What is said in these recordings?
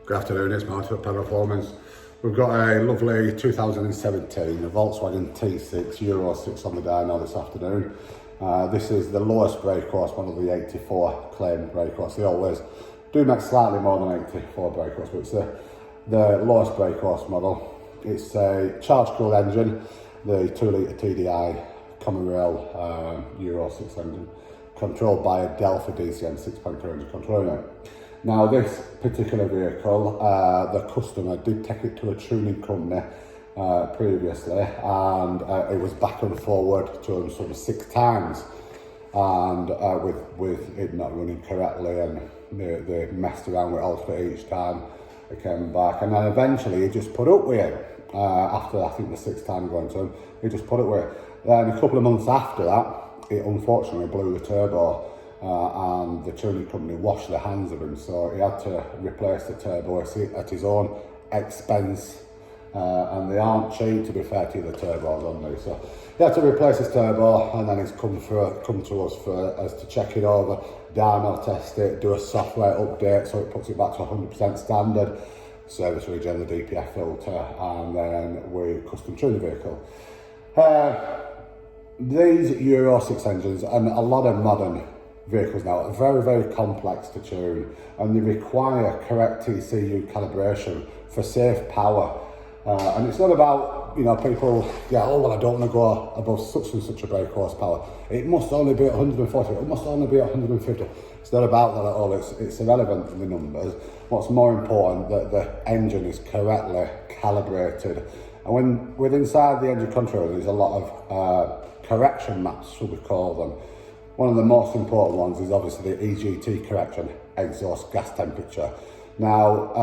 Good afternoon, it's Martin at Pendle Performance. We've got a lovely 2017 a Volkswagen T6 Euro 6 on the dyno this afternoon. This is the lowest brake force model, the 84 claimed brake force. They always do make slightly more than 84 brake force, but it's the lowest brake force model. It's a charge-cooled engine, the 2.0TDI-CR common rail Euro 6 engine, controlled by a Delphi DCM 6.0 engine control unit. Now this particular vehicle, the customer did take it to a tuning company previously, and it was back and forward to them sort of 6 times, and with it not running correctly, and they messed around with it each time it came back, and then eventually he just put up with it. After I think the 6th time going to him, he just put up with it. Then a couple of months after that, it unfortunately blew the turbo. And the tuning company washed their hands of him, so he had to replace the turbo at his own expense, and they aren't cheap, to be fair to the turbos on these. So he had to replace his turbo, and then he's come to us for us to check it over, dyno test it, do a software update so it puts it back to 100% standard, service regen, the DPF filter, and then we custom tune the vehicle. These Euro 6 engines and a lot of modern vehicles now are very, very complex to tune, and they require correct ECU calibration for safe power. And it's not about, you know, people, oh well, I don't want to go above such and such a brake horsepower. It must only be 140, it must only be 150. It's not about that at all, it's irrelevant in the numbers. What's more important, that the engine is correctly calibrated. And inside the engine controller, there's a lot of correction maps, should we call them. One of the most important ones is obviously the EGT correction, exhaust gas temperature. Now,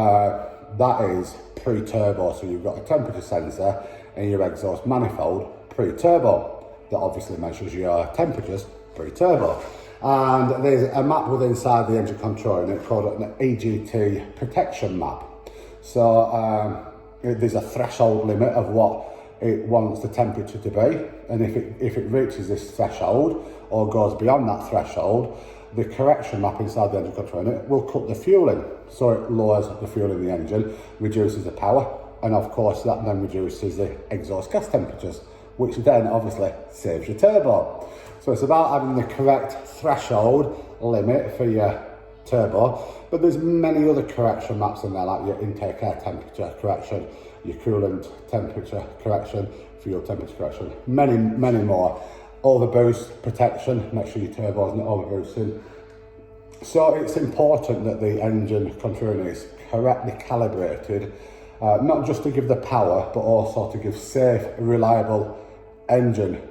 that is pre-turbo, so you've got a temperature sensor in your exhaust manifold pre-turbo that obviously measures your temperatures pre-turbo. And there's a map within inside the engine control unit called an EGT protection map. So there's a threshold limit of what it wants the temperature to be, and if it reaches this threshold or goes beyond that threshold, the correction map inside the engine control unit will cut the fueling, so it lowers the fuel in the engine, reduces the power, and of course that then reduces the exhaust gas temperatures, which then obviously saves your turbo. So it's about having the correct threshold limit for your turbo, but there's many other correction maps in there, like your intake air temperature correction, your coolant temperature correction, fuel temperature correction, many more. Overboost protection, make sure your turbo is not overboosting. So it's important that the engine control is correctly calibrated, not just to give the power, but also to give safe, reliable engine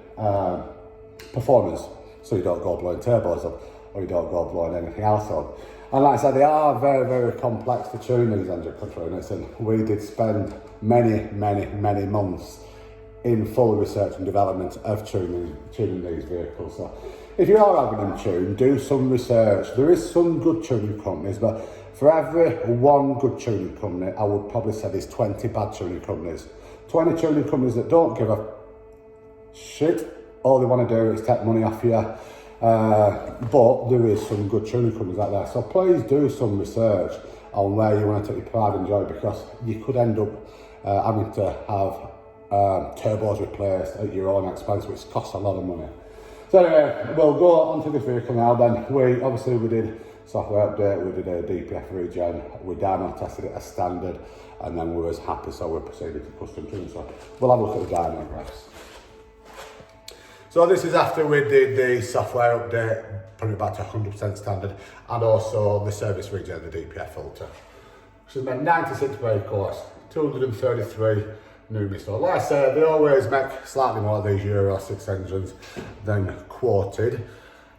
performance, so you don't go blowing turbos up, or you don't go blowing anything else up. And like I said, they are very, very complex to tune, these engine control units, and we did spend many months in full research and development of tuning these vehicles. So if you are having them tuned, do some research. There is some good tuning companies, but for every one good tuning company, I would probably say there's 20 bad tuning companies. 20 tuning companies that don't give a shit. All they want to do is take money off you. But there is some good tuning companies out there. So please do some research on where you want to take your pride and joy, because you could end up having to have turbos replaced at your own expense, which costs a lot of money. So anyway, we'll go on to this vehicle now then. We did software update, we did a DPF regen, we dyno tested it as standard, and then we was happy, so we proceeded to custom tune. So we'll have a look at the dyno graphs. So this is after we did the software update, putting it back to 100% standard, and also the service regen, the DPF filter. So it's been 96 brake course, 233 Newbie. So like I said, they always make slightly more of these Euro 6 engines than quoted.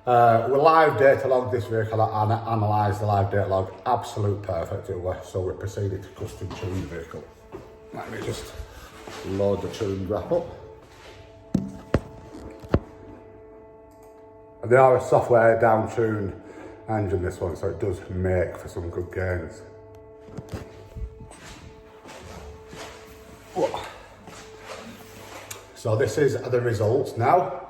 We live data log this vehicle and analysed the live data log, absolute perfect it was, so we proceeded to custom tune the vehicle. Let me just load the tune graph up. They are a software down-tuned engine, this one, so it does make for some good gains. So this is the results now.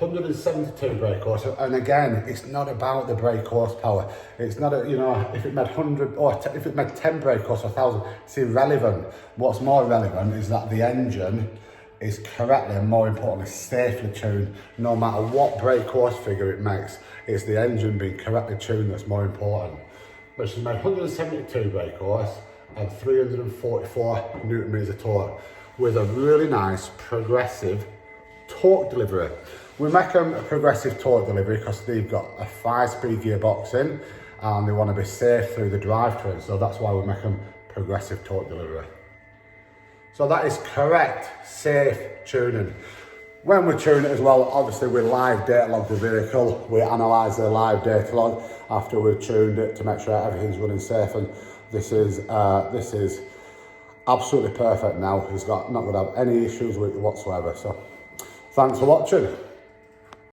172 brake horsepower, and again, it's not about the brake horsepower. It's not a, you know, if it made 100 or if it made 10 brake horsepower, 1,000, it's irrelevant. What's more relevant is that the engine is correctly and more importantly safely tuned. No matter what brake horse figure it makes, it's the engine being correctly tuned that's more important. But she's made 172 brake horse and 344 Newton meters of torque with a really nice progressive torque delivery. We make them a progressive torque delivery because they've got a 5-speed gearbox in and they want to be safe through the drivetrain, so that's why we make them progressive torque delivery. So that is correct, safe tuning. When we tune it as well, obviously we live data log the vehicle. We analyse the live data log after we've tuned it to make sure everything's running safe, and this is absolutely perfect now. It's not going to have any issues with it whatsoever. So thanks for watching.